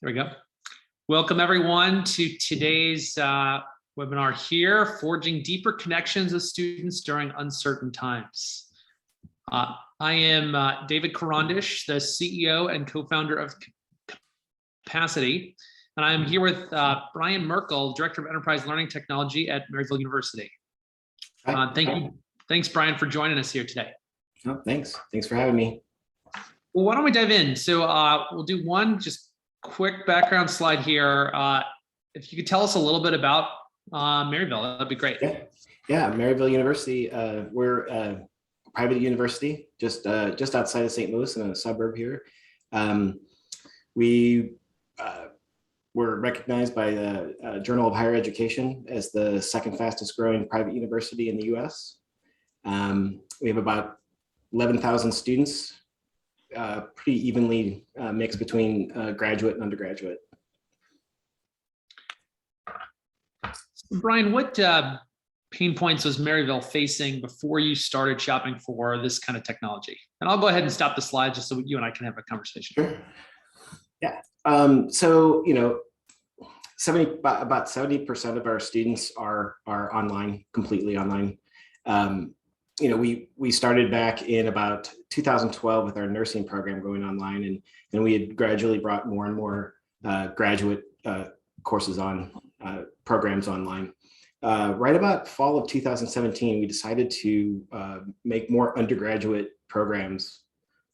There we go. Welcome everyone to today's webinar here, Forging Deeper Connections with Students During Uncertain Times. I am David Karandish, the CEO and co-founder of Capacity, and I'm here with Brian Merkel, Director of Enterprise Learning Technology at Maryville University. Thanks, Brian, for joining us here today. Oh, thanks for having me. Well, why don't we dive in? So we'll do one just quick background slide here. If you could tell us a little bit about Maryville, that'd be great. Yeah, Maryville University. We're a private university just outside of St. Louis in a suburb here. We were recognized by the Journal of Higher Education as the second fastest growing private university in the U.S. We have about 11,000 students, pretty evenly mixed between graduate and undergraduate. Brian, what pain points was Maryville facing before you started shopping for this kind of technology? And I'll go ahead and stop the slide just so you and I can have a conversation. Sure. Yeah. So, you know, about 70% of our students are online, completely online. You know, we started back in about 2012 with our nursing program going online, and we had gradually brought more and more graduate courses on programs online. Right about fall of 2017, we decided to make more undergraduate programs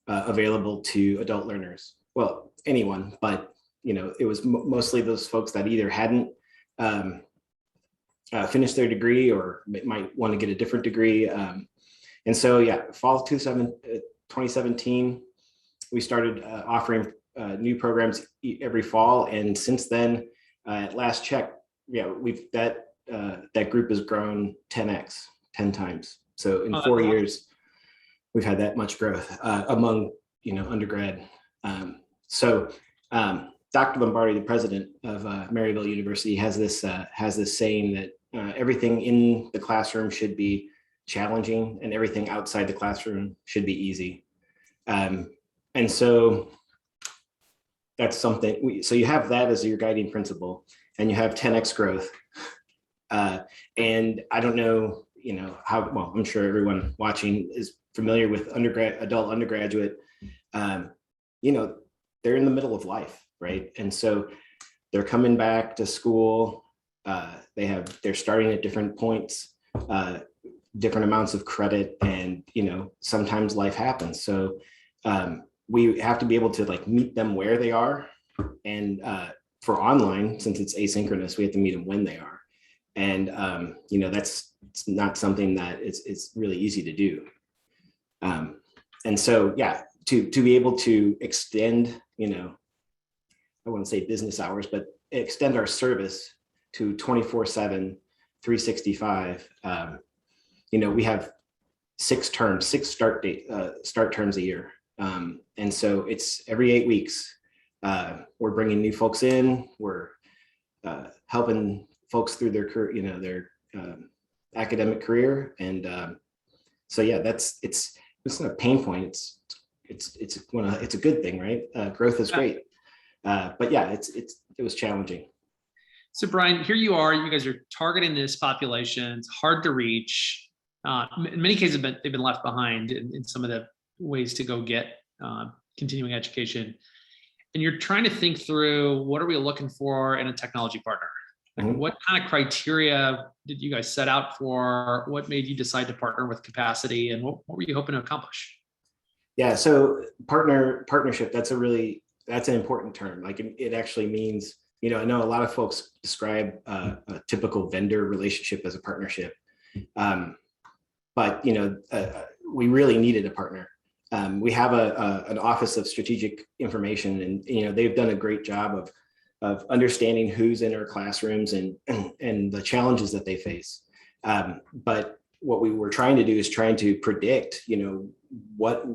available to adult learners. Well, anyone, but you know, it was mostly those folks that either hadn't finished their degree or might want to get a different degree. And so, yeah, fall of 2017, we started offering new programs every fall. And since then, at last check, yeah, that group has grown 10 times. So in 4 years, we've had that much growth among, you know, undergrad. Dr. Lombardi, the president of Maryville University, has this saying that everything in the classroom should be challenging and everything outside the classroom should be easy. And so that's something, so you have that as your guiding principle, and you have 10x growth. And I don't know, you know, how, well, I'm sure everyone watching is familiar with adult undergraduate. You know, they're in the middle of life, right? And so they're coming back to school. They're starting at different points, different amounts of credit, and you know, sometimes life happens. So we have to be able to like meet them where they are, and for online, since it's asynchronous, we have to meet them when they are. And you know, it's not something that it's really easy to do. And so yeah, to be able to extend, you know, I wouldn't say business hours, but extend our service to 24/7, 365. You know, we have 6 start terms a year. And so it's every 8 weeks. We're bringing new folks in. We're helping folks through their career, you know, their academic career. And so yeah, it's not a pain point. It's a good thing, right? Growth is great. But yeah, it was challenging. So Brian, here you are, you guys are targeting this population. It's hard to reach. In many cases, they've been left behind in some of the ways to go get continuing education. And you're trying to think through, what are we looking for in a technology partner? Like, what kind of criteria did you guys set out for? What made you decide to partner with Capacity, and what were you hoping to accomplish? Yeah, so partnership, that's an important term. Like it actually means, you know, I know a lot of folks describe a typical vendor relationship as a partnership. But, you know, we really needed a partner. We have an Office of Strategic Information, and, you know, they've done a great job of understanding who's in our classrooms and the challenges that they face. But what we were trying to do is trying to predict, you know, what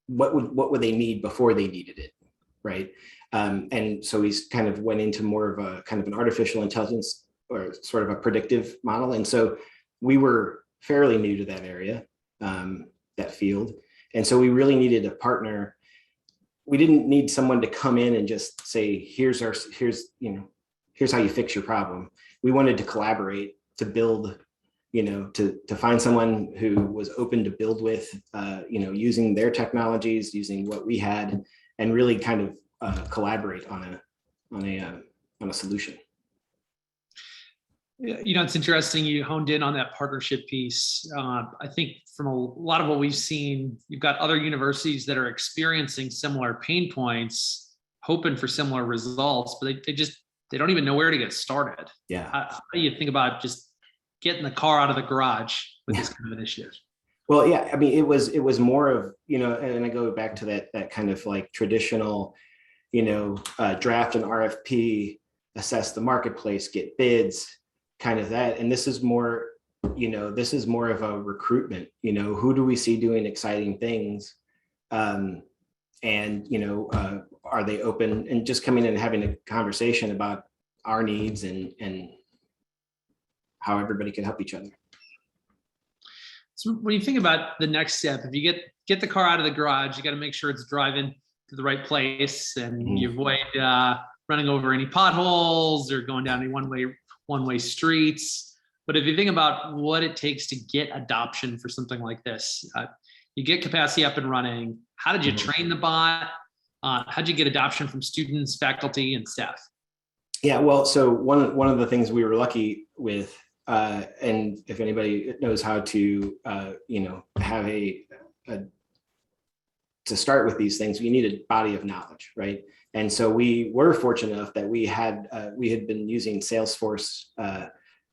would they need before they needed it, right? And so we kind of went into more of a kind of an artificial intelligence or sort of a predictive model. And so we were fairly new to that area, that field. And so we really needed a partner we didn't need someone to come in and just say, here's how you fix your problem. We wanted to collaborate, to build, to find someone who was open to build with, using their technologies, using what we had, and really kind of collaborate on a solution. It's interesting you honed in on that partnership piece. I think from a lot of what we've seen, you've got other universities that are experiencing similar pain points, hoping for similar results, but they don't even know where to get started. Yeah. How do you think about just getting the car out of the garage with this kind of initiative? Well, yeah, I mean, it was more of, and I go back to that kind of like traditional, draft an RFP, assess the marketplace, get bids, kind of that. And this is more of a recruitment, who do we see doing exciting things? Are they open, and just coming in and having a conversation about our needs and how everybody can help each other. So when you think about the next step, if you get the car out of the garage, you got to make sure it's driving to the right place, and you avoid running over any potholes or going down any one-way streets. But if you think about what it takes to get adoption for something like this, you get capacity up and running. How did you train the bot? How did you get adoption from students, faculty, and staff? Yeah, well, so one of the things we were lucky with, and if anybody knows how to, have to start with these things, you need a body of knowledge, right? And so we were fortunate enough that we had been using Salesforce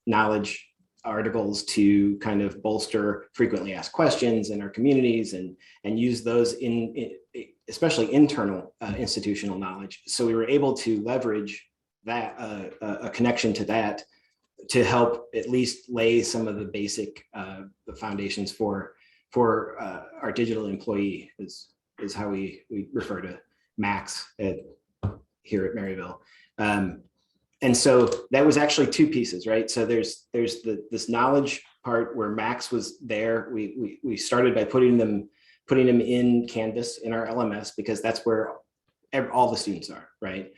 knowledge articles to kind of bolster frequently asked questions in our communities and use those in especially internal institutional knowledge. So we were able to leverage that a connection to that to help at least lay some of the basic the foundations for our digital employee is how we refer to Max here at Maryville. And so that was actually two pieces, right? So there's this knowledge part where Max was there. We started by putting them in Canvas in our LMS, because that's where all the students are, right?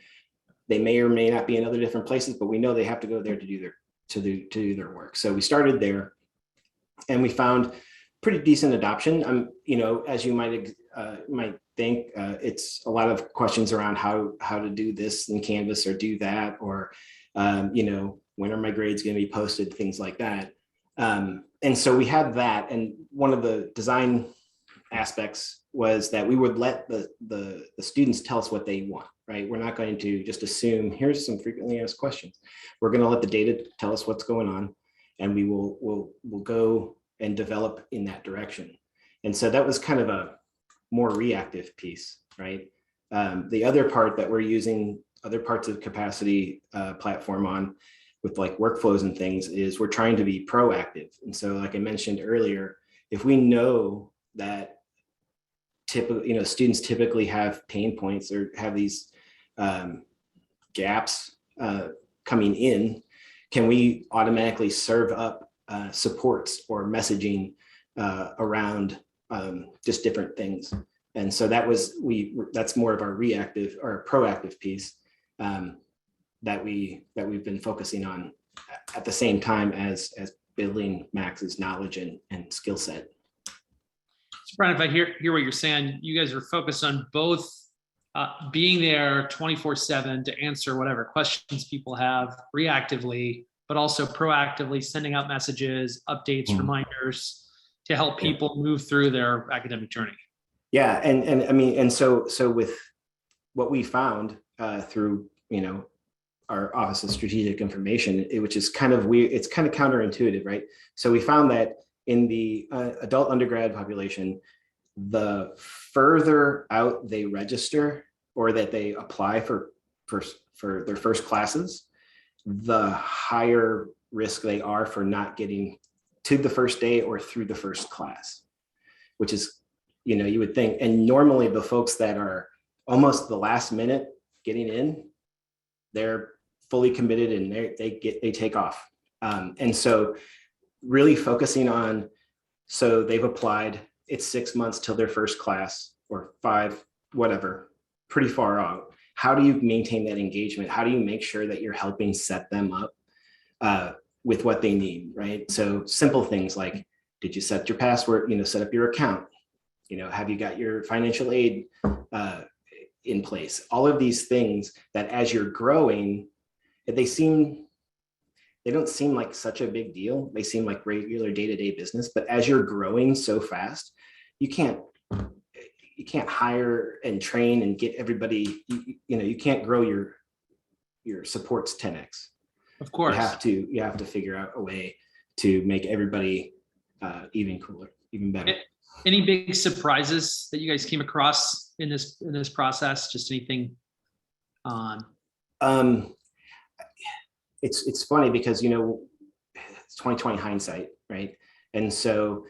They may or may not be in other different places, but we know they have to go there to do their work. So we started there, and we found pretty decent adoption. As you might think, it's a lot of questions around how to do this in Canvas or do that, or when are my grades going to be posted, things like that. And so we had that, and one of the design aspects was that we would let the students tell us what they want, right? We're not going to just assume here's some frequently asked questions. We're going to let the data tell us what's going on, and we'll go and develop in that direction. And so that was kind of a more reactive piece, right? The other part that we're using other parts of capacity platform on with like workflows and things is we're trying to be proactive. And so like I mentioned earlier, if we know that students typically have pain points or have these gaps coming in, can we automatically serve up supports or messaging around just different things? And so that's more of our reactive or proactive piece that we've been focusing on at the same time as building Max's knowledge and skill set. So Brian, if I hear what you're saying, you guys are focused on both being there 24/7 to answer whatever questions people have reactively, but also proactively sending out messages, updates, reminders to help people move through their academic journey. Yeah, and I mean, and so with what we found through our Office of Strategic Information, which is kind of weird, it's kind of counterintuitive, right? So we found that in the adult undergrad population, the further out they register or that they apply for their first classes, the higher risk they are for not getting to the first day or through the first class, which is, you would think. And normally the folks that are almost the last minute getting in, they're fully committed and they take off. And so really focusing on, so they've applied, it's 6 months till their first class or 5, whatever. pretty far out. How do you maintain that engagement? How do you make sure that you're helping set them up with what they need, right? So simple things like, did you set your password, set up your account? Have you got your financial aid in place? All of these things that as you're growing, they don't seem like such a big deal. They seem like regular day-to-day business, but as you're growing so fast, you can't hire and train and get everybody, you can't grow your supports 10x. Of course. You have to figure out a way to make everybody even cooler, even better. Any big surprises that you guys came across in this process? Just anything on? It's funny because it's 2020 hindsight, right? And so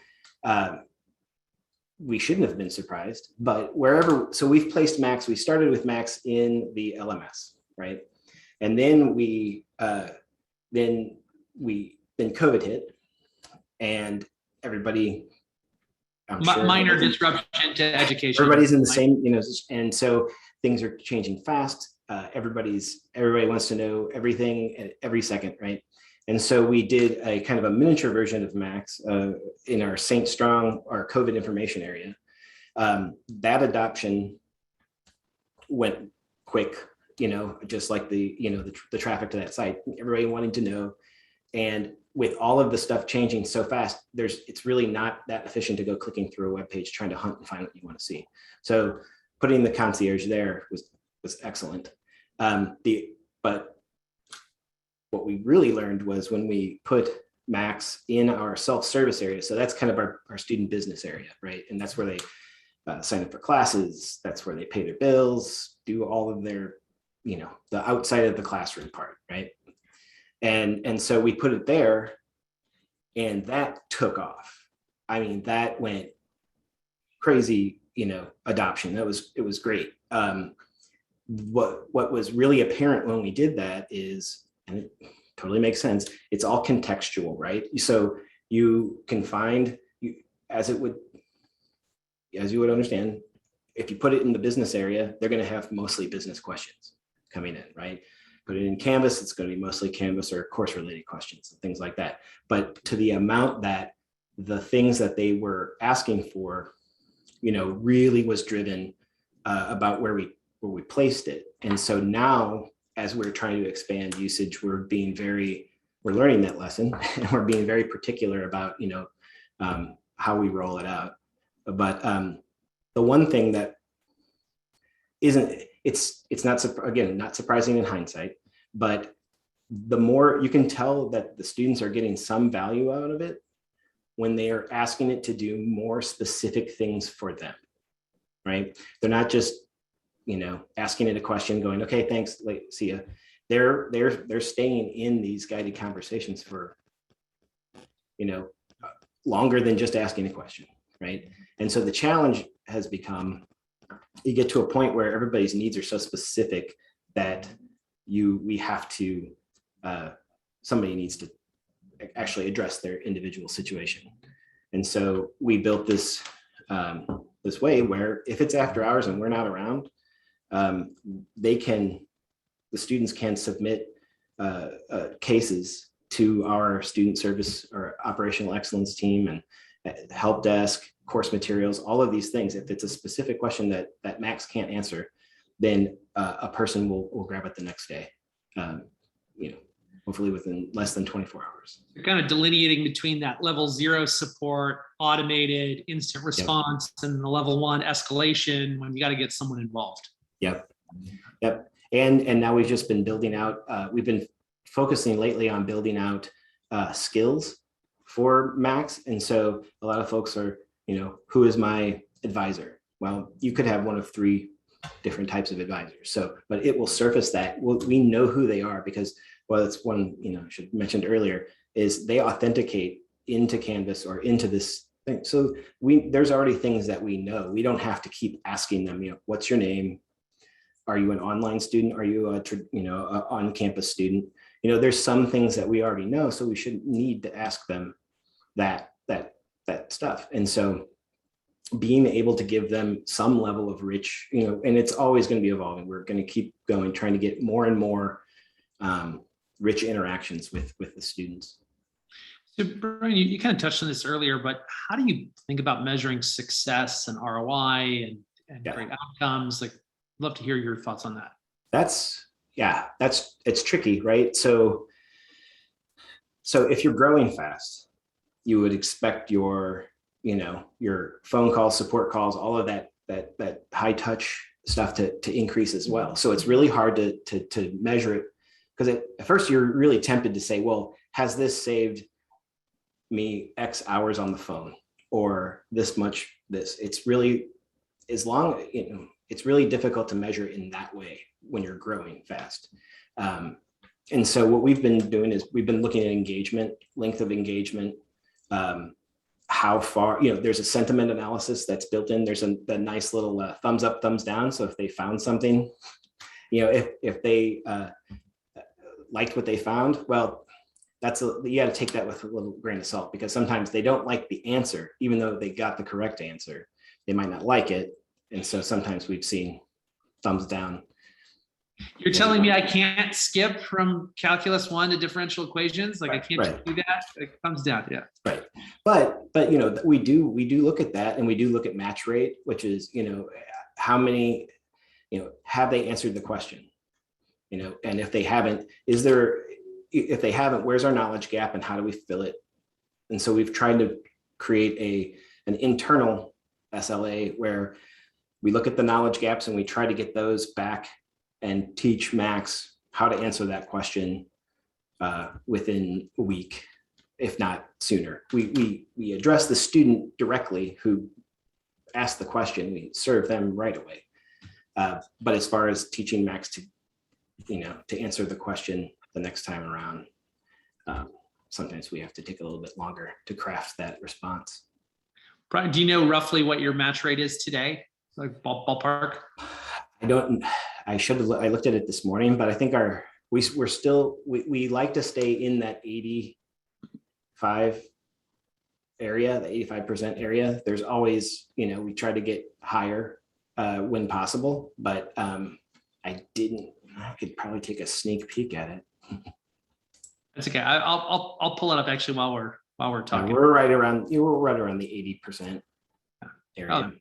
we shouldn't have been surprised, but so we've placed Max. We started with Max in the LMS, right? And then then COVID hit, and everybody. Minor disruption to education. Everybody's in the same, and so things are changing fast. Everybody wants to know everything at every second, right? And so we did a kind of a miniature version of Max in our St. Strong, our COVID information area. That adoption went quick, just like the traffic to that site. Everybody wanting to know, and with all of the stuff changing so fast, it's really not that efficient to go clicking through a web page trying to hunt and find what you want to see. So putting the concierge there was excellent. But what we really learned was when we put Max in our self-service area. So that's kind of our student business area, right? And that's where they sign up for classes. That's where they pay their bills, do all of their, the outside of the classroom part, right? And so we put it there, and that took off. I mean, that went crazy, adoption. It was great. What was really apparent when we did that is, and it totally makes sense, it's all contextual, right? So you can find, as you would understand, if you put it in the business area, they're going to have mostly business questions coming in, right? Put it in Canvas, it's going to be mostly Canvas or course related questions and things like that. But to the amount that the things that they were asking for, really was driven about where we placed it. And so now, as we're trying to expand usage, we're learning that lesson, and we're being very particular about, how we roll it out. But the one thing that it's not surprising in hindsight, but the more you can tell that the students are getting some value out of it when they are asking it to do more specific things for them, right? They're not just, asking it a question going, okay, thanks, see ya. They're staying in these guided conversations for, longer than just asking a question, right? And so the challenge has become, you get to a point where everybody's needs are so specific that somebody needs to actually address their individual situation. And so we built this way where if it's after hours and we're not around, the students can submit cases to our student service or operational excellence team and help desk, course materials, all of these things. If it's a specific question that Max can't answer, then a person will grab it the next day, hopefully within less than 24 hours. You're kind of delineating between that level 0 support, automated instant response, and the level 1 escalation when you got to get someone involved. Yep. And now we've just been building out, we've been focusing lately on building out skills for Max. And so a lot of folks are, who is my advisor? Well, you could have one of 3 different types of advisors. So, but it will surface that. We know who they are because, well, it's one, I should have mentioned earlier, is they authenticate into Canvas or into this thing. So there's already things that we know. We don't have to keep asking them, what's your name? Are you an online student? Are you a on-campus student? There's some things that we already know, so we shouldn't need to ask them that stuff. And so being able to give them some level of rich, and it's always going to be evolving. We're going to keep going, trying to get more and more rich interactions with the students. So Brian, you kind of touched on this earlier, but how do you think about measuring success and ROI and great outcomes? Like, I'd love to hear your thoughts on that. It's tricky, right? So if you're growing fast, you would expect your phone calls, support calls, all of that high touch stuff to increase as well. So it's really hard to measure it, because at first you're really tempted to say, well, has this saved me X hours on the phone, or this much this? It's really, it's really difficult to measure in that way when you're growing fast. And so what we've been doing is we've been looking at engagement, length of engagement, how far, there's a sentiment analysis that's built in. There's a nice little thumbs up, thumbs down. So if they found something, if they liked what they found, well, you got to take that with a little grain of salt, because sometimes they don't like the answer, even though they got the correct answer. They might not like it. And so sometimes we've seen thumbs down. You're telling me I can't skip from calculus 1 to differential equations? Like, I can't just do that? It comes down, yeah. Right. But we do look at that, and we do look at match rate, which is, how many, have they answered the question? And if they haven't, if they haven't, where's our knowledge gap and how do we fill it? And so we've tried to create an internal SLA where we look at the knowledge gaps and we try to get those back and teach Max how to answer that question within a week, if not sooner. We address the student directly who asked the question. We serve them right away. But as far as teaching Max to answer the question the next time around, sometimes we have to take a little bit longer to craft that response. Brian, do you know roughly what your match rate is today? Like ballpark? I don't. I looked at it this morning, but I think we like to stay in that 85 area, the 85% area. There's always, we try to get higher when possible, but I could probably take a sneak peek at it. That's okay. I'll pull it up actually while we're talking. We're right around the 80% area.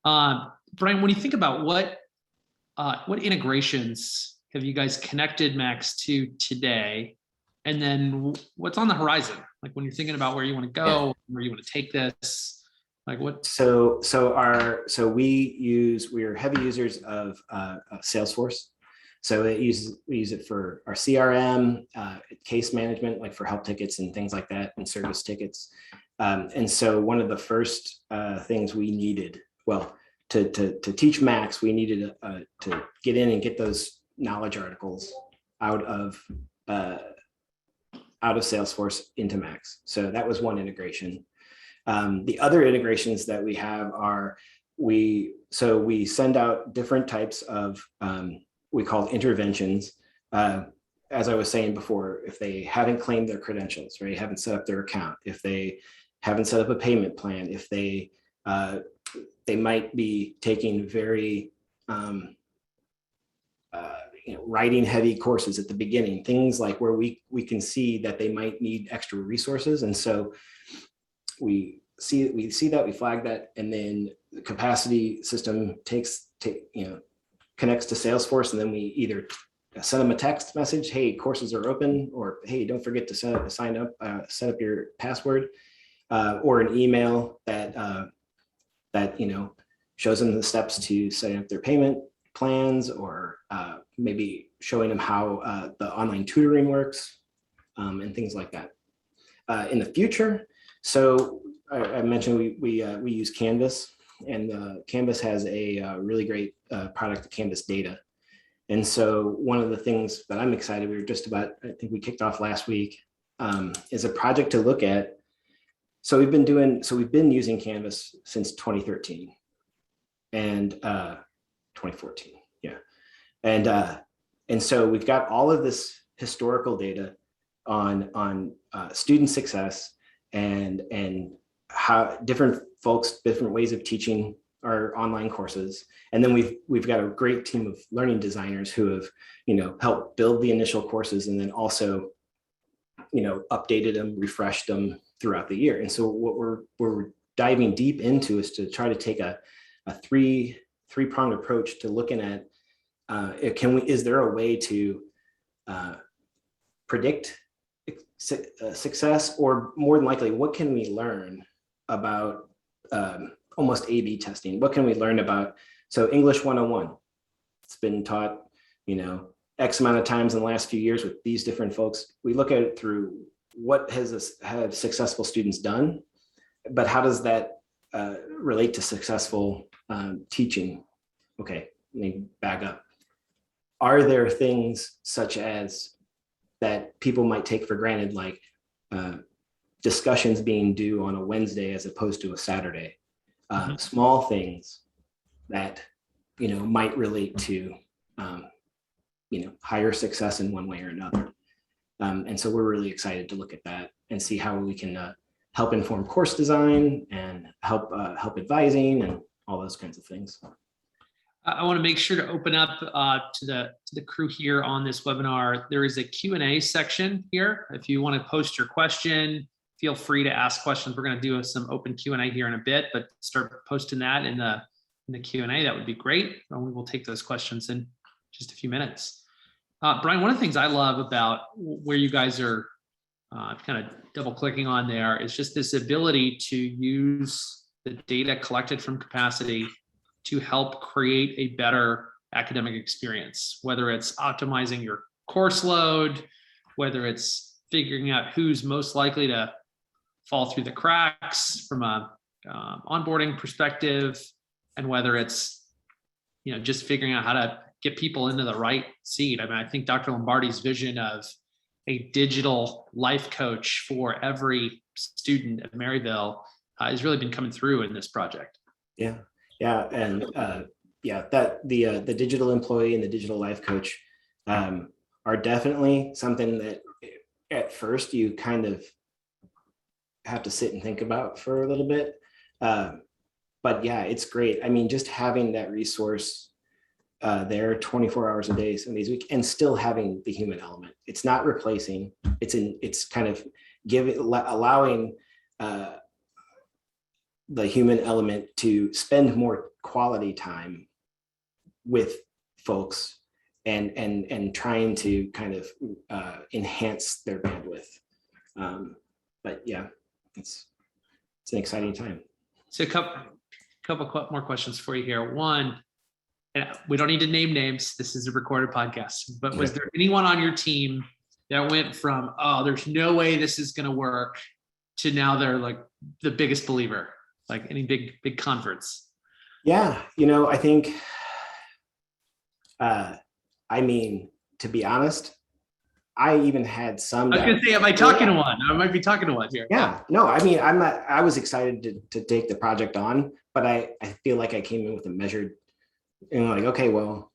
Oh. Brian, when you think about what integrations have you guys connected Max to today, and then what's on the horizon? Like, when you're thinking about where you want to go, where you want to take this, like what? So we're heavy users of Salesforce. So we use it for our CRM, case management, like for help tickets and things like that, and service tickets. And so one of the first things we needed, to teach Max, we needed to get in and get those knowledge articles out of Salesforce into Max. So that was one integration. The other integrations that we have are we send out different types of we call interventions. As I was saying before, if they haven't claimed their credentials, right, haven't set up their account, if they haven't set up a payment plan, if they might be taking very writing heavy courses at the beginning, things like where we can see that they might need extra resources. And so we see that, we flag that, and then the capacity system connects to Salesforce, and then we either send them a text message, hey, courses are open, or hey, don't forget to sign up, set up your password, or an email that shows them the steps to setting up their payment plans, or maybe showing them how the online tutoring works, and things like that. In the future, so I mentioned we use Canvas, and Canvas has a really great product, Canvas Data. And so one of the things that I'm excited, I think we kicked off last week, is a project to look at. So we've been using Canvas since 2013 and 2014. Yeah. And so we've got all of this historical data on student success and how different folks, different ways of teaching our online courses. And then we've got a great team of learning designers who have, helped build the initial courses and then also, updated them, refreshed them throughout the year. And so what we're diving deep into is to try to take a three-pronged approach to looking at, is there a way to predict success, or more than likely, what can we learn about almost A/B testing? What can we learn about? So English 101, it's been taught, X amount of times in the last few years with these different folks. We look at it through what have successful students done, but how does that relate to successful teaching? Okay, let me back up. Are there things such as that people might take for granted, like discussions being due on a Wednesday as opposed to a Saturday? Small things that, might relate to, higher success in one way or another. And so we're really excited to look at that and see how we can help inform course design and help advising and all those kinds of things. I want to make sure to open up to the crew here on this webinar. There is a Q&A section here. If you want to post your question, feel free to ask questions. We're going to do some open Q&A here in a bit, but start posting that in the Q&A. That would be great. And we will take those questions in just a few minutes. Brian, one of the things I love about where you guys are kind of double clicking on there is just this ability to use the data collected from Capacity to help create a better academic experience, whether it's optimizing your course load, whether it's figuring out who's most likely to fall through the cracks from a onboarding perspective, and whether it's, just figuring out how to get people into the right seat. I mean, I think Dr. Lombardi's vision of a digital life coach for every student at Maryville has really been coming through in this project. Yeah. And that the digital employee and the digital life coach are definitely something that at first you kind of have to sit and think about for a little bit. But yeah, it's great. I mean, just having that resource there 24 hours a day, 7 days a week, and still having the human element. It's not replacing, it's kind of allowing the human element to spend more quality time with folks and trying to kind of enhance their bandwidth. But yeah, it's an exciting time. So a couple more questions for you here. One, and we don't need to name names, this is a recorded podcast, but was there anyone on your team that went from, oh, there's no way this is going to work, to now they're like the biggest believer, like any big converts? Yeah. I think, to be honest, I even had some. I was going to say, am I talking to one? I might be talking to one here. Yeah, no, I was excited to take the project on, but I feel like I came in with a measured, like, okay, well,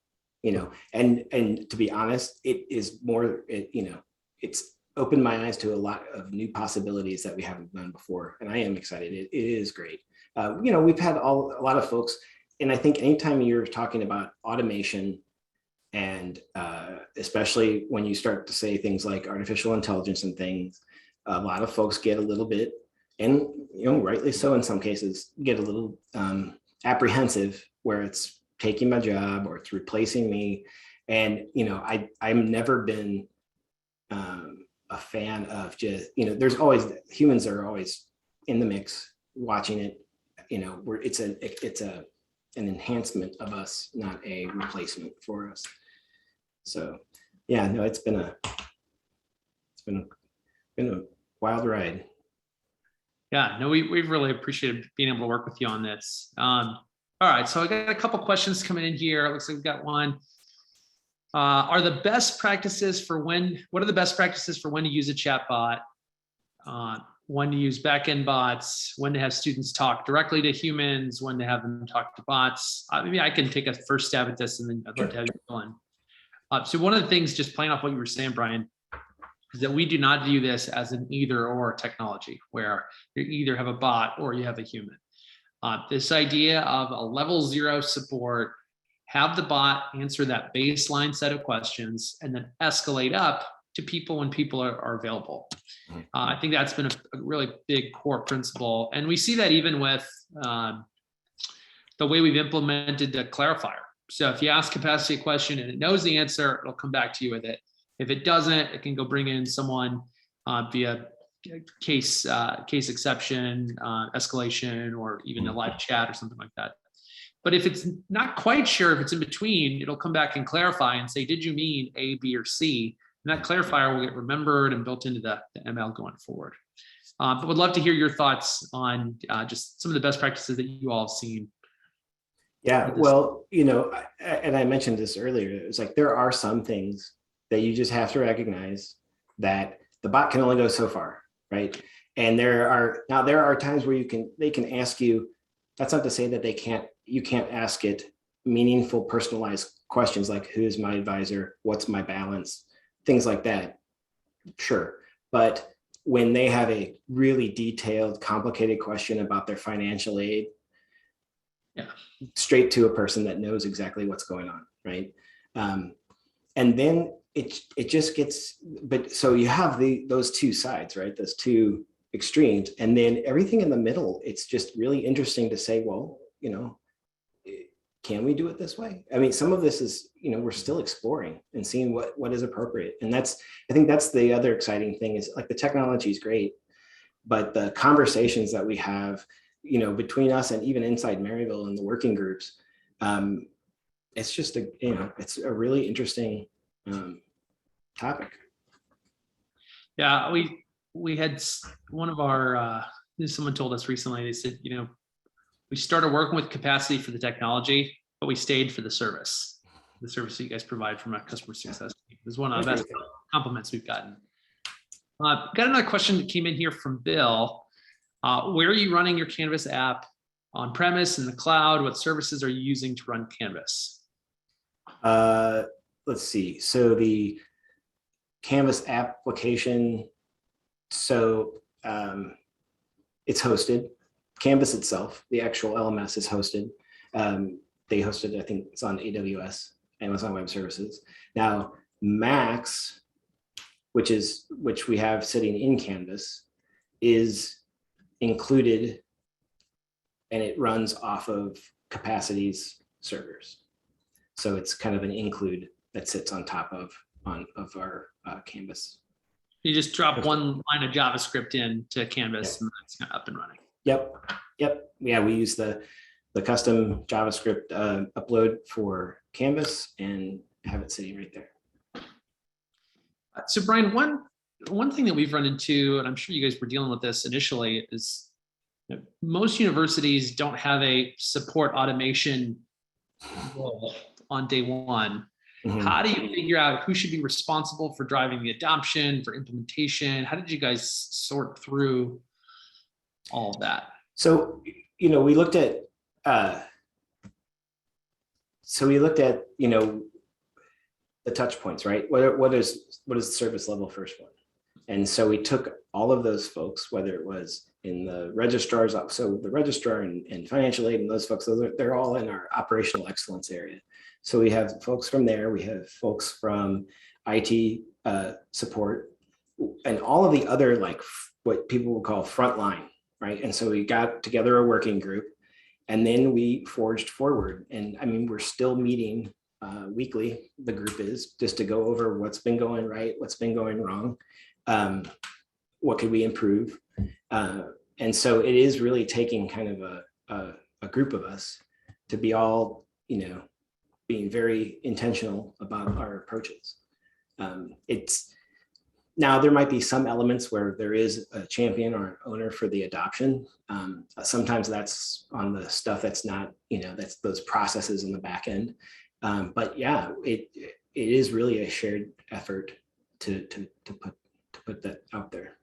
and to be honest, it is more, it's opened my eyes to a lot of new possibilities that we haven't done before. And I am excited. It is great. We've had a lot of folks, and I think anytime you're talking about automation, and especially when you start to say things like artificial intelligence and things, a lot of folks get a little bit, and rightly so in some cases, get a little apprehensive, where it's taking my job or it's replacing me. And I've never been a fan of just, there's always, humans are always in the mix watching it, where it's an enhancement of us, not a replacement for us. So yeah, no, it's been a wild ride. Yeah, no, we've really appreciated being able to work with you on this. All right, so I got a couple questions coming in here. It looks like we've got one. What are the best practices for when to use a chat bot? When to use backend bots, when to have students talk directly to humans, when to have them talk to bots. Maybe I can take a first stab at this, and then I'd love to have you go on. So one of the things, just playing off what you were saying, Brian, is that we do not view this as an either or technology where you either have a bot or you have a human. This idea of a level 0 support, have the bot answer that baseline set of questions and then escalate up to people when people are available. I think that's been a really big core principle. And we see that even with the way we've implemented the clarifier. So if you ask capacity a question and it knows the answer, it'll come back to you with it. If it doesn't, it can go bring in someone via case exception, escalation, or even a live chat or something like that. But if it's not quite sure if it's in between, it'll come back and clarify and say, did you mean A, B, or C? And that clarifier will get remembered and built into the ML going forward. But would love to hear your thoughts on just some of the best practices that you all have seen. Yeah, well, you know, and I mentioned this earlier, it's like there are some things that you just have to recognize that the bot can only go so far, right? And there are times where they can ask you, that's not to say that you can't ask it meaningful, personalized questions like who's my advisor, what's my balance, things like that. Sure. But when they have a really detailed, complicated question about their financial aid, yeah, straight to a person that knows exactly what's going on, right? And then it just gets, but so you have those two sides, right? Those two extremes, and then everything in the middle. It's just really interesting to say, well, you know, can we do it this way? I mean, some of this is, you know, we're still exploring and seeing what is appropriate, and I think that's the other exciting thing is like the technology is great, but the conversations that we have, you know, between us and even inside Maryville and the working groups, it's just it's a really interesting topic. Yeah, we had one of our someone told us recently, they said, you know, we started working with capacity for the technology, but we stayed for the service that you guys provide from a customer success team. It was one of the best compliments we've gotten. Got another question that came in here from Bill. Where are you running your Canvas app? On premise, in the cloud? What services are you using to run Canvas? Let's see. So the Canvas application, so it's hosted. Canvas itself, the actual LMS is hosted. They hosted, I think it's on AWS, Amazon Web Services. Now, Max, which we have sitting in Canvas, is included, and it runs off of Capacity's servers. So it's kind of an include that sits on top of our Canvas. You just drop one line of JavaScript into Canvas, and it's kind of up and running. Yep. Yeah, we use the custom JavaScript upload for Canvas and have it sitting right there. So Brian, one thing that we've run into, and I'm sure you guys were dealing with this initially, is most universities don't have a support automation role on day one. Mm-hmm. How do you figure out who should be responsible for driving the adoption, for implementation? How did you guys sort through all of that? So, you know, we looked at, you know, the touch points, right? What is the service level first one? And so we took all of those folks, whether it was in the registrar's, so the registrar and financial aid and those folks, they're all in our operational excellence area. So we have folks from there, we have folks from IT support, and all of the other, like what people would call frontline, right? And so we got together a working group, and then we forged forward. And I mean, we're still meeting weekly, the group is, just to go over what's been going right, what's been going wrong, what could we improve. And so it is really taking kind of a group of us to be all, you know, being very intentional about our approaches. Now there might be some elements where there is a champion or an owner for the adoption. Sometimes that's on the stuff that's not, you know, that's those processes in the back end. But yeah, it is really a shared effort to put that out there.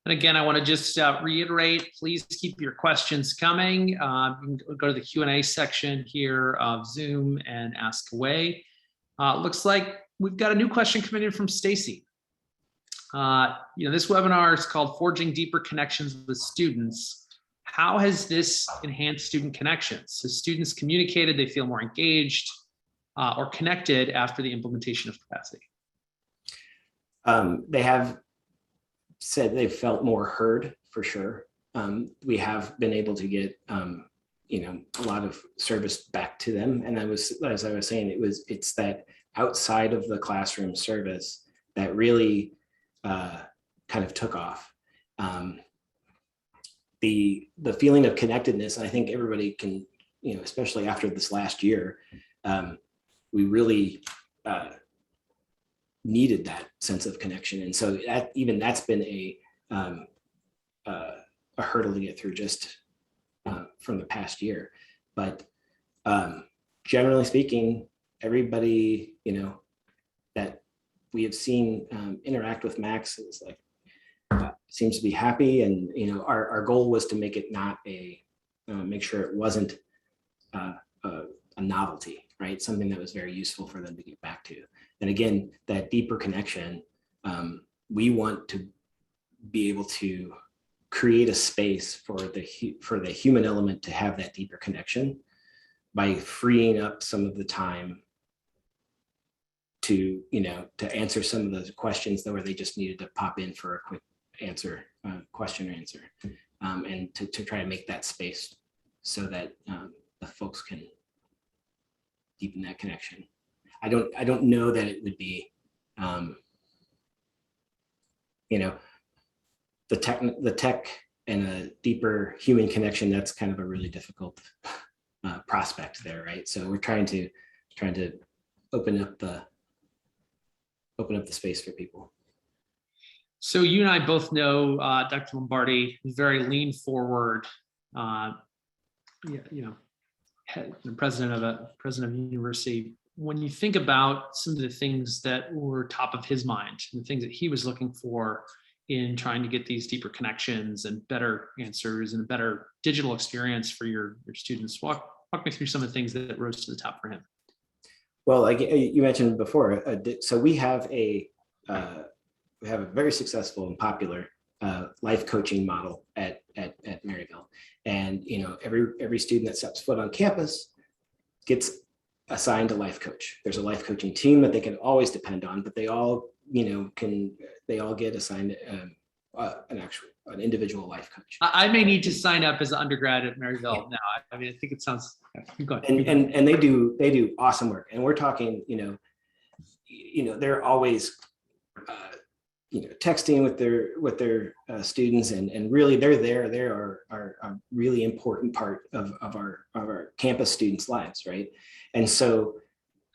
And again, I want to just reiterate, please keep your questions coming. You can go to the Q&A section here of Zoom and ask away. Looks like we've got a new question coming in from Stacy. This webinar is called Forging Deeper Connections with Students. How has this enhanced student connections? Has students communicated, they feel more engaged or connected after the implementation of capacity? They have said they've felt more heard, for sure. We have been able to get a lot of service back to them. And as I was saying, it's that outside of the classroom service that really kind of took off. The feeling of connectedness, and I think everybody can, especially after this last year, we really needed that sense of connection. And so that's been a hurdle to get through just from the past year. But generally speaking, everybody, that we have seen interact with Max is like, seems to be happy. And, our goal was to make it not make sure it wasn't a novelty, right? Something that was very useful for them to get back to. And again, that deeper connection, we want to be able to create a space for the human element to have that deeper connection by freeing up some of the time to answer some of those questions where they just needed to pop in for a quick answer, question or answer, and to try to make that space so that the folks can deepen that connection. I don't know that it would be, the tech and a deeper human connection. That's kind of a really difficult prospect there, right? So we're trying to open up the space for people. So you and I both know Dr. Lombardi is very lean forward, president of a university. When you think about some of the things that were top of his mind, and the things that he was looking for in trying to get these deeper connections and better answers and a better digital experience for your students, walk me through some of the things that rose to the top for him. Well, like you mentioned before, so we have a very successful and popular life coaching model at Maryville, and every student that steps foot on campus gets assigned a life coach. There's a life coaching team that they can always depend on, but they all get assigned an individual life coach. I may need to sign up as an undergrad at Maryville now. I mean, I think it sounds. And they do awesome work. And we're talking, they're always, texting with their students, and really they're there. They are a really important part of our campus students' lives, right? And so,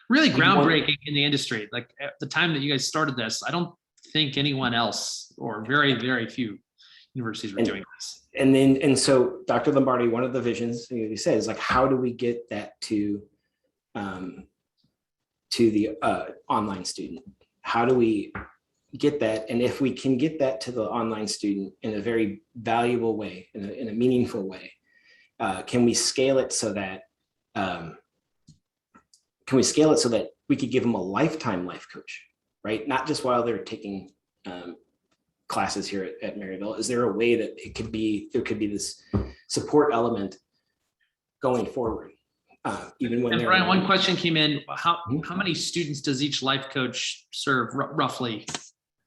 really groundbreaking in the industry. Like at the time that you guys started this, I don't think anyone else, or very, very few universities were doing this. And so Dr. Lombardi, one of the visions he said is like, how do we get that to the online student? How do we get that? And if we can get that to the online student in a very valuable way, in a meaningful way, can we scale it so that we could give them a lifetime life coach, right? Not just while they're taking classes here at Maryville. Is there a way that there could be this support element going forward? Even when Brian, one question came in: how many students does each life coach serve roughly?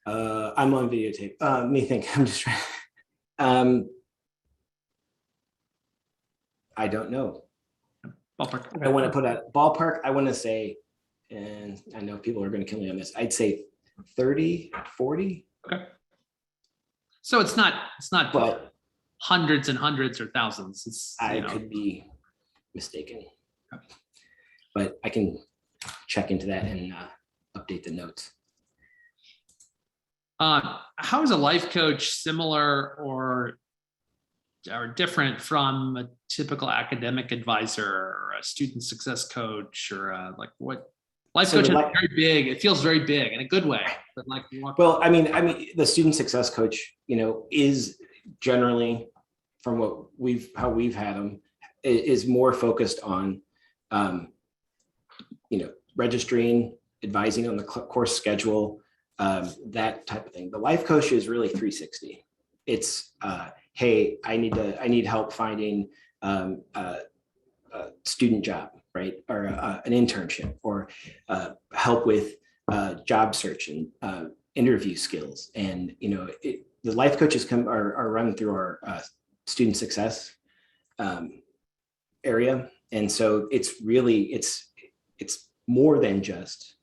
I'm on videotape. Let me think. I'm just trying. I don't know. Ballpark. I want to put a ballpark. I want to say, and I know people are going to kill me on this, I'd say 30, 40. Okay. So it's not but hundreds and hundreds or thousands. I could be mistaken, but I can check into that and update the notes. How is a life coach similar or different from a typical academic advisor or a student success coach, or what? Life coach is very big. It feels very big in a good way. But well, I mean, the student success coach, is generally, from how we've had them, is more focused on, registering, advising on the course schedule, that type of thing. The life coach is really 360. It's hey, I need help finding a student job, right, or an internship, or help with job search and interview skills. And the life coaches are run through our student success area, and so it's more than just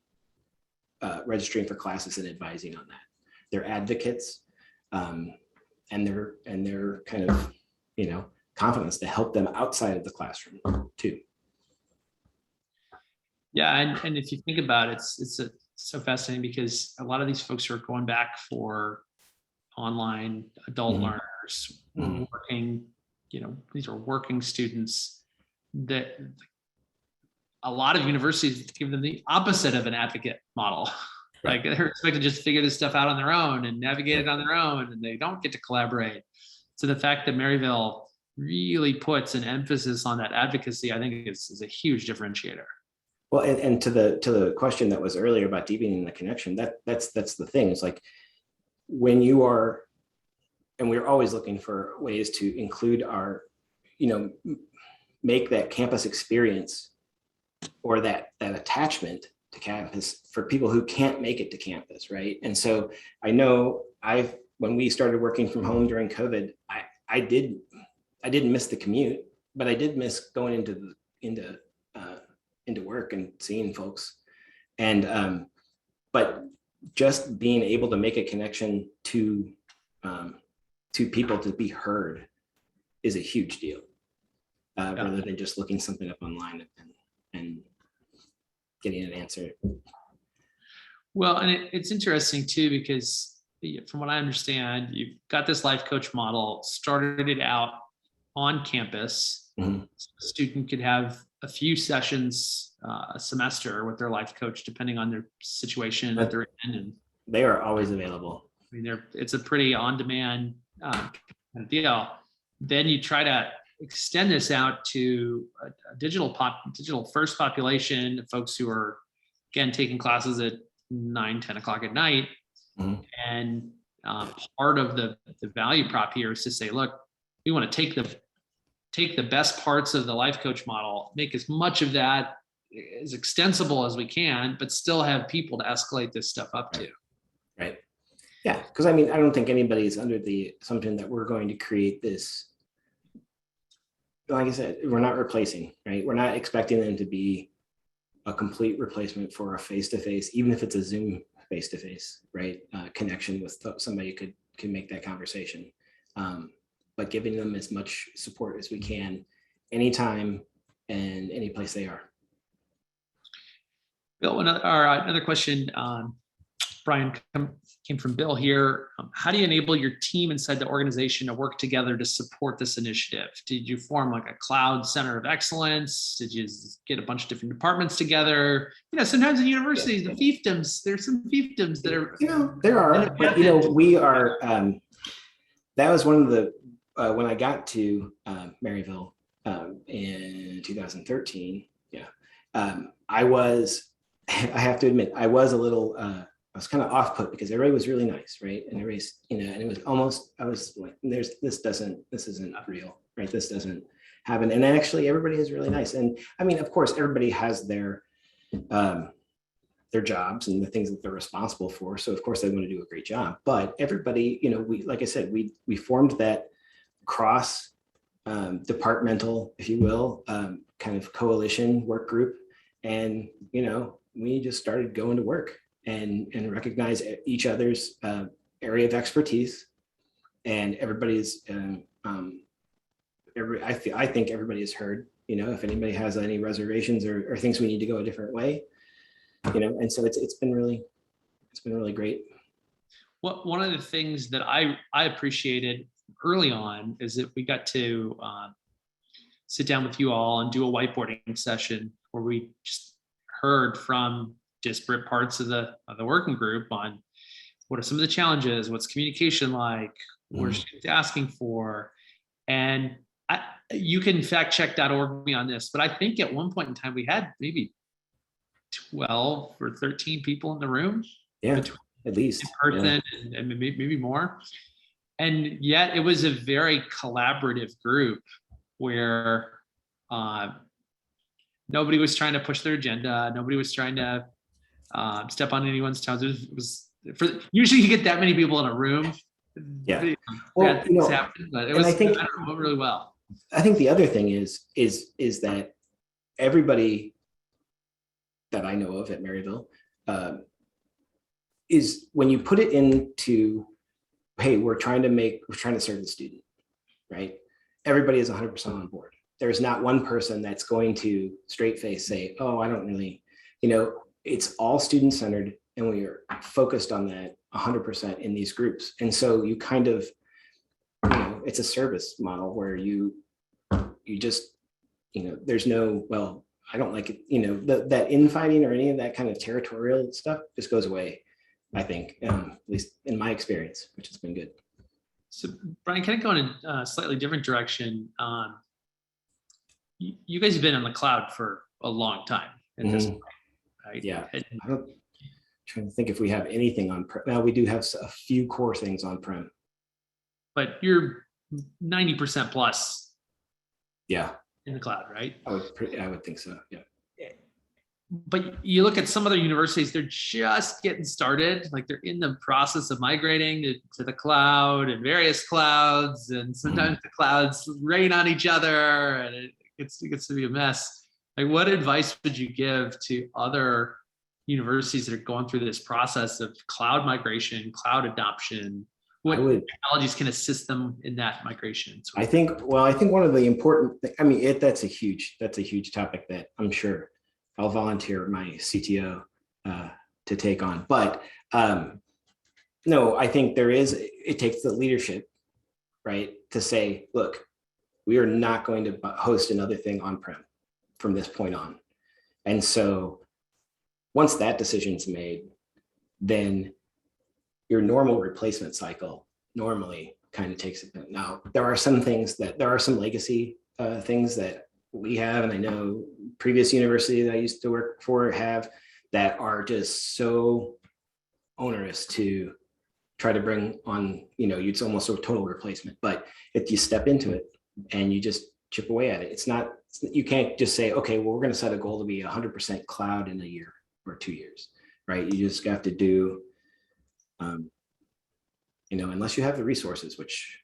registering for classes and advising on that. They're advocates, and they're kind of confidence to help them outside of the classroom too. Yeah, and if you think about it, it's so fascinating, because a lot of these folks are going back for online adult learners, working, these are working students that a lot of universities give them the opposite of an advocate model. Like they're expected to just figure this stuff out on their own and navigate it on their own, and they don't get to collaborate. So the fact that Maryville really puts an emphasis on that advocacy, I think is a huge differentiator. Well, and to the question that was earlier about deepening the connection, that's the thing. It's like when you are, and we're always looking for ways to include our, make that campus experience or that attachment to campus for people who can't make it to campus, right? And so I know when we started working from home during COVID, I didn't miss the commute, but I did miss going into work and seeing folks. And but just being able to make a connection to people to be heard is a huge deal, rather than just looking something up online and getting an answer. Well, and it's interesting too, because from what I understand, you've got this life coach model, started it out on campus. So a student could have a few sessions a semester with their life coach, depending on their situation that they're in. And they are always available. I mean, it's a pretty on-demand kind of deal. Then you try to extend this out to a digital first population of folks who are, again, taking classes at 9-10 o'clock at night. And part of the value prop here is to say, look, we want to take the best parts of the life coach model, make as much of that as extensible as we can, but still have people to escalate this stuff up to. Right. Yeah, because I mean, I don't think anybody's under the assumption that we're going to create this. Like I said, we're not replacing, right? We're not expecting them to be a complete replacement for a face-to-face, even if it's a Zoom face-to-face, right? Connection with somebody can make that conversation. But giving them as much support as we can, anytime and any place they are. Bill, another question, Brian, came from Bill here. How do you enable your team inside the organization to work together to support this initiative? Did you form like a cloud center of excellence? Did you get a bunch of different departments together? Sometimes in universities, the fiefdoms, there's some fiefdoms that are. There are, but we are. That was one of the when I got to Maryville in 2013. I have to admit, I was a little. I was kind of off put because everybody was really nice, right? And everybody's, and it was almost, I was like, this isn't real, right? This doesn't happen. And actually everybody is really nice. And I mean, of course, everybody has their jobs and the things that they're responsible for. So of course they want to do a great job, but everybody, like I said, we formed that cross departmental, if you will, kind of coalition work group. And, we just started going to work and recognize each other's area of expertise, and everybody's. I think everybody is heard. If anybody has any reservations or thinks we need to go a different way, and so it's been really great. Well, one of the things that I appreciated early on is that we got to sit down with you all and do a whiteboarding session where we just heard from disparate parts of the working group on what are some of the challenges, what's communication like, what are students asking for. And you can fact-check.org me on this, but I think at one point in time we had maybe 12 or 13 people in the room, between at least in person, and maybe more. And yet it was a very collaborative group where nobody was trying to push their agenda. Nobody was trying to step on anyone's toes. Usually you get that many people in a room. Yeah. Well, Well, you know, happen, but it and I think went really well. I think the other thing is that everybody that I know of at Maryville is when you put it into, hey, we're trying to serve the student, right? Everybody is 100% on board. There's not one person that's going to straight face say, oh, I don't really, it's all student centered, and we are focused on that 100% in these groups. And so you kind of, it's a service model where you just, there's no, well, I don't like it, that infighting or any of that kind of territorial stuff just goes away, I think, at least in my experience, which has been good. So Brian, kind of going in a slightly different direction. You guys have been on the cloud for a long time at this point, right? Yeah. I'm trying to think if we have anything on prem. Well, we do have a few core things on prem. But you're 90% plus. Yeah. In the cloud, right? I would think so. Yeah. But you look at some other universities, they're just getting started. Like they're in the process of migrating to the cloud and various clouds, and sometimes the clouds rain on each other, and it gets to be a mess. Like, what advice would you give to other universities that are going through this process of cloud migration, cloud adoption? What technologies can assist them in that migration? I think one of the important things, that's a huge topic that I'm sure I'll volunteer my CTO to take on. But no, I think it takes the leadership, right, to say, look, we are not going to host another thing on-prem from this point on. And so once that decision's made, then your normal replacement cycle normally kind of takes it. Now, there are some legacy things that we have, and I know previous university that I used to work for have, that are just so onerous to try to bring on, it's almost a total replacement. But if you step into it and you just chip away at it, you can't just say, okay, well, we're going to set a goal to be 100% cloud in a year or 2 years, right? You just have to do, unless you have the resources, which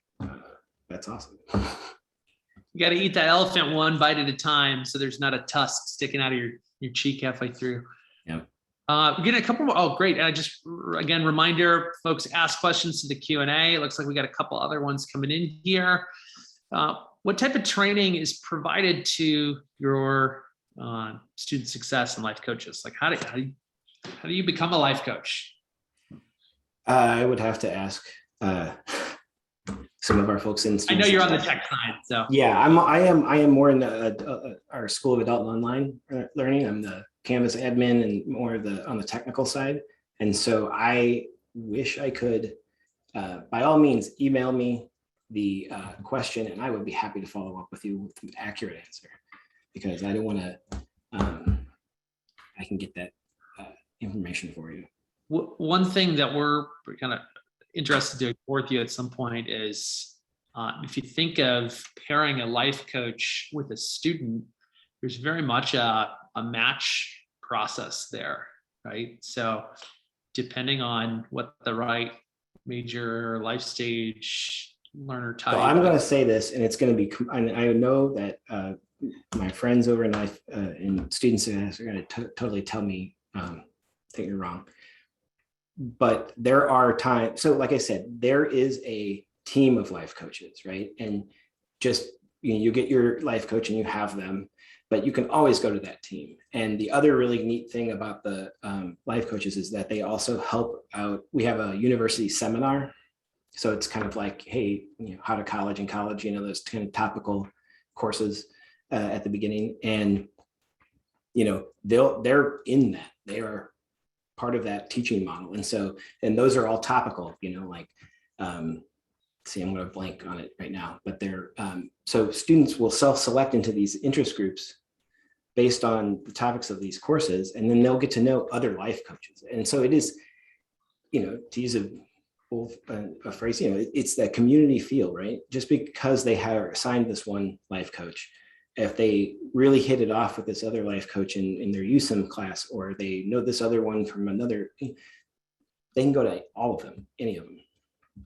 that's awesome. You got to eat that elephant one bite at a time, so there's not a tusk sticking out of your cheek halfway through. Yeah. We're getting a couple more. Oh, great. Again, reminder, folks, ask questions to the Q&A. It looks like we got a couple other ones coming in here. What type of training is provided to your student success and life coaches? Like, how do you become a life coach? I would have to ask some of our folks in. I know you're on the tech side, so yeah, I am more in our School of Adult and Online Learning. I'm the Canvas admin and more on the technical side. And so I wish I could, by all means, email me the question, and I would be happy to follow up with you with an accurate answer, because I don't want to. I can get that information for you. One thing that we're kind of interested to explore with you at some point is if you think of pairing a life coach with a student, there's very much a match process there, right? So depending on what the right major life stage learner type. So I'm going to say this, and it's going to be, and I know that my friends over in life in student success are going to totally tell me that you're wrong. But there are times, so like I said, there is a team of life coaches, right? And just, you get your life coach and you have them, but you can always go to that team. And the other really neat thing about the life coaches is that they also help out. We have a university seminar. So it's kind of like, hey, how to college and college, those kind of topical courses at the beginning. And, they're in that. They are part of that teaching model. And those are all topical, see, I'm going to blank on it right now, but they're, so students will self-select into these interest groups based on the topics of these courses, and then they'll get to know other life coaches. And so it is, to use a phrase, it's that community feel, right? Just because they have assigned this one life coach, if they really hit it off with this other life coach in their USIM class, or they know this other one from another, they can go to all of them, any of them.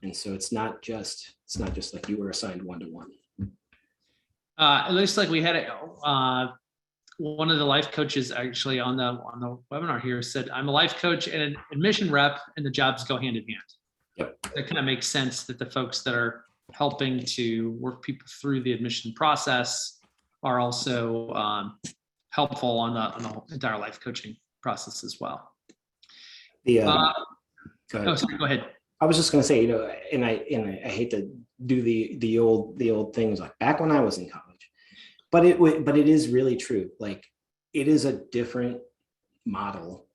And so it's not just like you were assigned one-to-one. It looks like we had one of the life coaches actually on the webinar here said, I'm a life coach and an admission rep, and the jobs go hand in hand. Yep. That kind of makes sense that the folks that are helping to work people through the admission process are also helpful on the entire life coaching process as well. Sorry, go ahead. I was just going to say, and I hate to do the old things like back when I was in college, but it is really true. Like, it is a different model,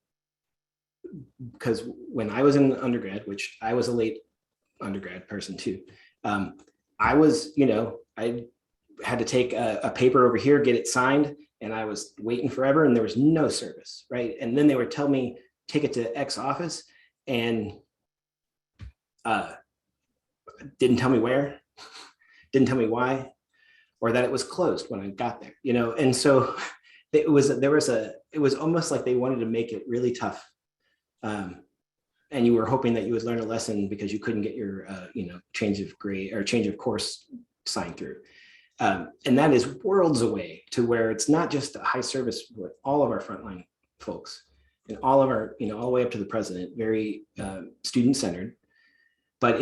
because when I was in undergrad, which I was a late undergrad person too, I was, I had to take a paper over here, get it signed, and I was waiting forever, and there was no service, right? And then they would tell me, take it to X office, and didn't tell me where, didn't tell me why, or that it was closed when I got there, and so it was almost like they wanted to make it really tough. And you were hoping that you would learn a lesson because you couldn't get your change of grade or change of course signed through. And that is worlds away to where it's not just a high service with all of our frontline folks and all of our, all the way up to the president, very student-centered, but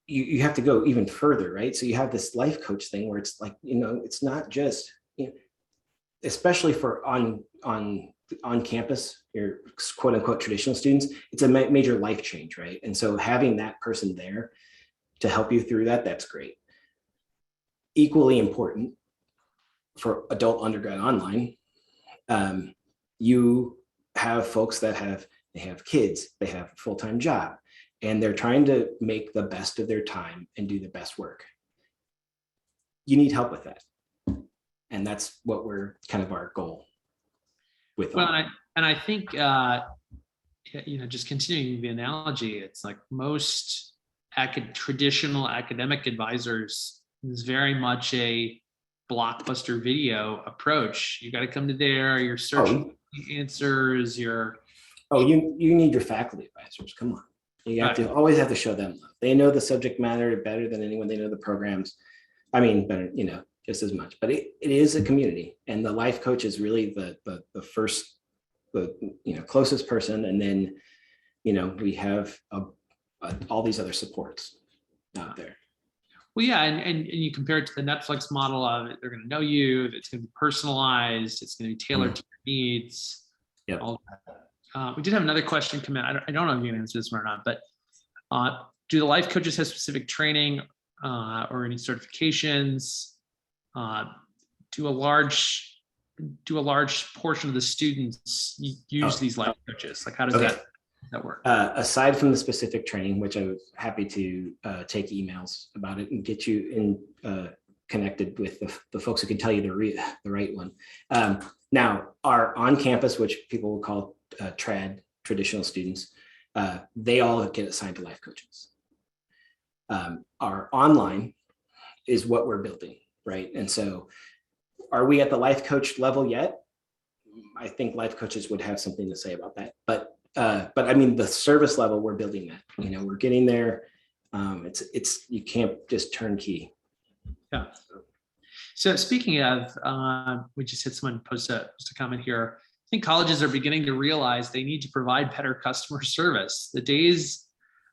you have to go even further, right? So you have this life coach thing where it's like, it's not just, especially for on campus, your quote unquote traditional students, it's a major life change, right? And so having that person there to help you through that, that's great. Equally important for adult undergrad online, you have folks that they have kids, they have a full-time job, and they're trying to make the best of their time and do the best work. You need help with that. And that's what we're kind of our goal with. Well, I think, just continuing the analogy, it's like most traditional academic advisors is very much a blockbuster video approach. You got to come to there, you're searching answers, you need your faculty advisors. Come on. You have to always have to show them love. They know the subject matter better than anyone. They know the programs. I mean, better, just as much, but it is a community, and the life coach is really the first, closest person. And then, we have all these other supports out there. Well, yeah, and you compare it to the Netflix model of it, they're going to know you, it's going to be personalized, it's going to be tailored to your needs. Yeah. We did have another question come in. I don't know if you can answer this one or not, but do the life coaches have specific training or any certifications? Do a large portion of the students use these life coaches? Like, how does that work? Aside from the specific training, which I was happy to take emails about it and get you connected with the folks who can tell you the right one. Now, our on-campus, which people will call traditional students, they all get assigned to life coaches. Our online is what we're building, right? And so, are we at the life coach level yet? I think life coaches would have something to say about that, but I mean, the service level, we're building that. We're getting there. It's you can't just turnkey. Yeah. So speaking of, we just had someone post a comment here. I think colleges are beginning to realize they need to provide better customer service. The days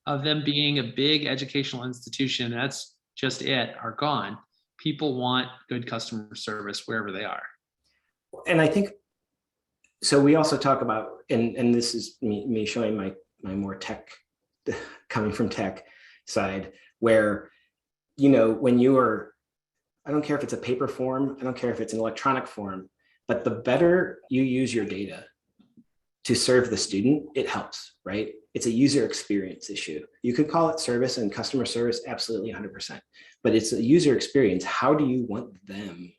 of them being a big educational institution, that's just it, are gone. People want good customer service wherever they are. And I think, so we also talk about, and this is me showing my more tech, coming from tech side, where, when you are, I don't care if it's a paper form, I don't care if it's an electronic form, but the better you use your data to serve the student, it helps, right? It's a user experience issue. You could call it service and customer service, absolutely 100%, but it's a user experience. How do you want them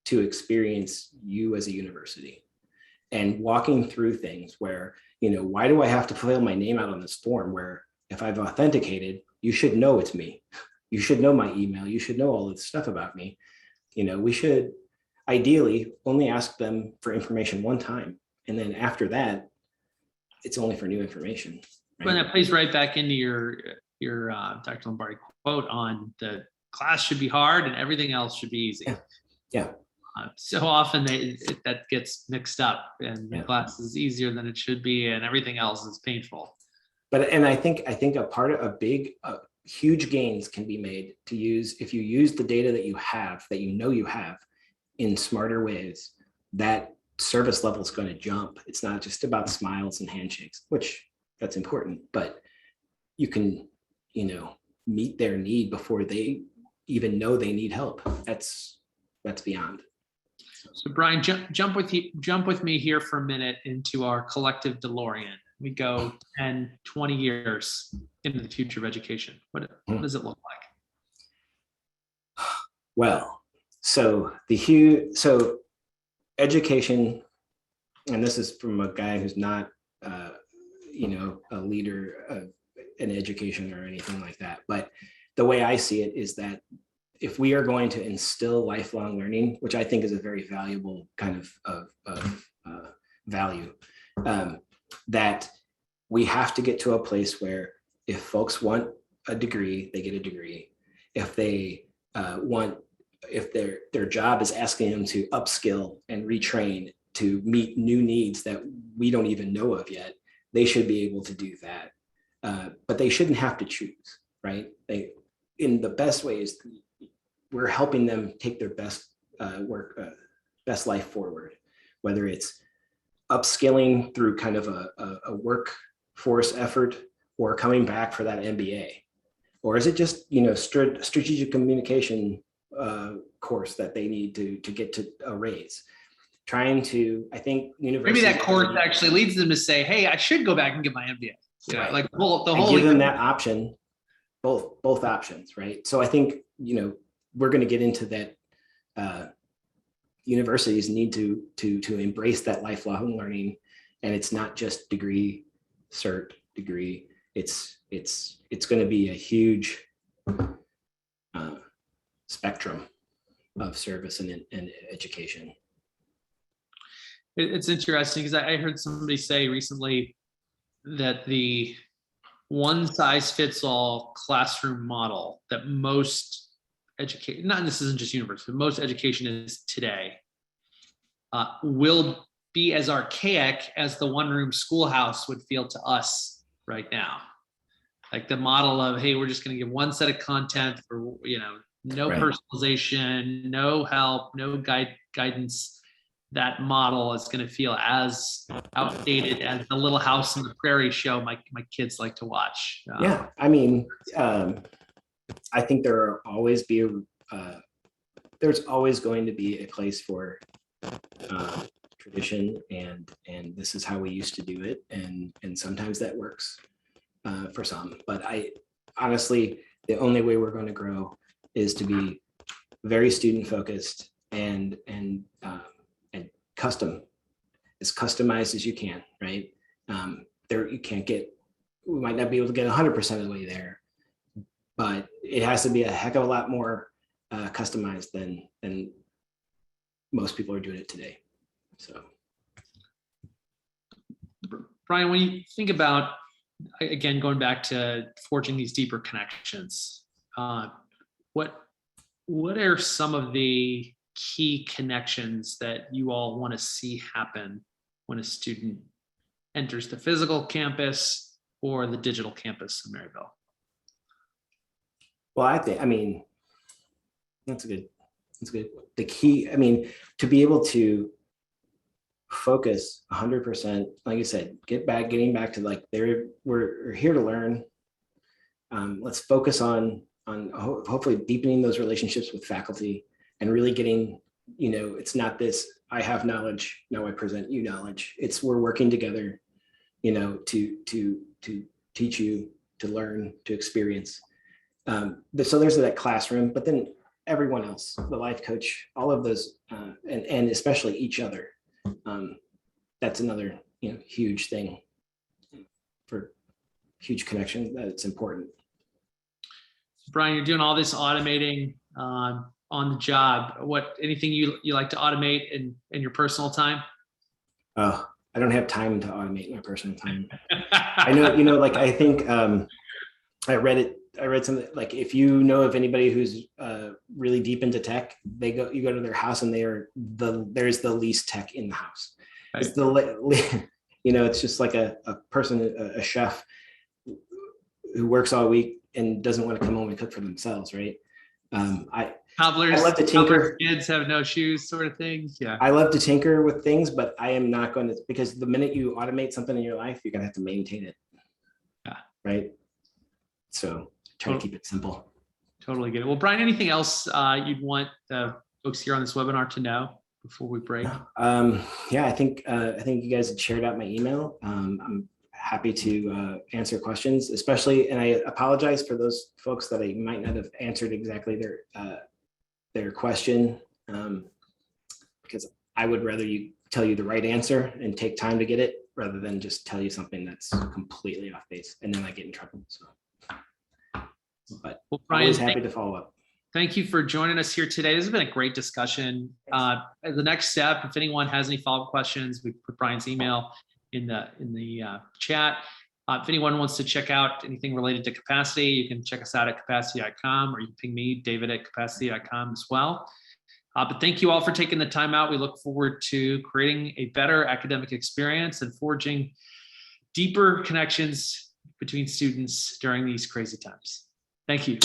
to experience you as a university? and walking through things where, why do I have to fill my name out on this form where if I've authenticated, you should know it's me. You should know my email. You should know all this stuff about me. We should ideally only ask them for information one time. And then after that, it's only for new information. Right? But that plays right back into your Dr. Lombardi quote on the class should be hard and everything else should be easy. Yeah. So often that gets mixed up, and the class is easier than it should be, and everything else is painful. And I think a part of huge gains can be made if you use the data that you have in smarter ways, that service level is going to jump. It's not just about smiles and handshakes, which that's important, but you can, meet their need before they even know they need help. That's beyond. So Brian, jump with me here for a minute into our collective DeLorean. We go 10, 20 years into the future of education. What does it look like? Well, so education, and this is from a guy who's not, a leader in education or anything like that. But the way I see it is that if we are going to instill lifelong learning, which I think is a very valuable kind of value, that we have to get to a place where if folks want a degree, they get a degree. If they if their job is asking them to upskill and retrain to meet new needs that we don't even know of yet, they should be able to do that. But they shouldn't have to choose, right? In the best ways, we're helping them take their best best life forward, whether it's upskilling through kind of a workforce effort or coming back for that MBA, or is it just strategic communication course that they need to get to a raise? I think universities, maybe that course actually leads them to say, "Hey, I should go back and get my MBA." Right. Like the whole give them that option, both options, right? So I think we're going to get into that. Universities need to embrace that lifelong learning, and it's not just degree, cert, degree. It's going to be a huge spectrum of service and education. It's interesting because I heard somebody say recently that the one-size-fits-all classroom model that most education, this isn't just university, most education is today, will be as archaic as the one-room schoolhouse would feel to us right now. Like the model of, hey, we're just going to give one set of content for, no Right. personalization, no help, no guidance. That model is going to feel as outdated as the Little House on the Prairie show my kids like to watch. Yeah, I mean, I think there's always going to be a place for tradition, and this is how we used to do it, and sometimes that works for some. But honestly, the only way we're going to grow is to be very student focused and custom, as customized as you can, right? We might not be able to get 100% of the way there, but it has to be a heck of a lot more customized than most people are doing it today. So, Brian, when you think about, again, going back to forging these deeper connections, what are some of the key connections that you all want to see happen when a student enters the physical campus or the digital campus in Maryville? Well, that's good. The key, to be able to focus 100%, like you said, getting back to we're here to learn. Let's focus on hopefully deepening those relationships with faculty and really getting, it's not this, I have knowledge, now I present you knowledge. It's we're working together, to teach you, to learn, to experience. So there's that classroom, but then everyone else, the life coach, all of those, and especially each other. that's another, huge thing for huge connection that's important. Brian, you're doing all this automating on the job. Anything you like to automate in your personal time? Oh, I don't have time to automate my personal time. I know, like, I think I read something like, if you know of anybody who's really deep into tech, you go to their house and there's the least tech in the house. Right. It's it's just like a person, a chef who works all week and doesn't want to come home and cook for themselves, right? I love to tinker. Kids have no shoes, sort of thing. Yeah. I love to tinker with things, but I am not going to, because the minute you automate something in your life, you're going to have to maintain it. Yeah. Right. So try to keep it simple. Totally get it. Well, Brian, anything else you'd want folks here on this webinar to know before we break? Yeah, I think you guys had shared out my email. I'm happy to answer questions, especially, and I apologize for those folks that I might not have answered exactly their question, because I would rather tell you the right answer and take time to get it rather than just tell you something that's completely off base and then I get in trouble. So, but well, Brian, always happy to follow up. Thank you for joining us here today. This has been a great discussion. The next step, if anyone has any follow-up questions, we put Brian's email in the chat. If anyone wants to check out anything related to capacity, you can check us out at capacity.com, or you can ping me, David, at capacity.com as well. But thank you all for taking the time out. We look forward to creating a better academic experience and forging deeper connections between students during these crazy times. Thank you.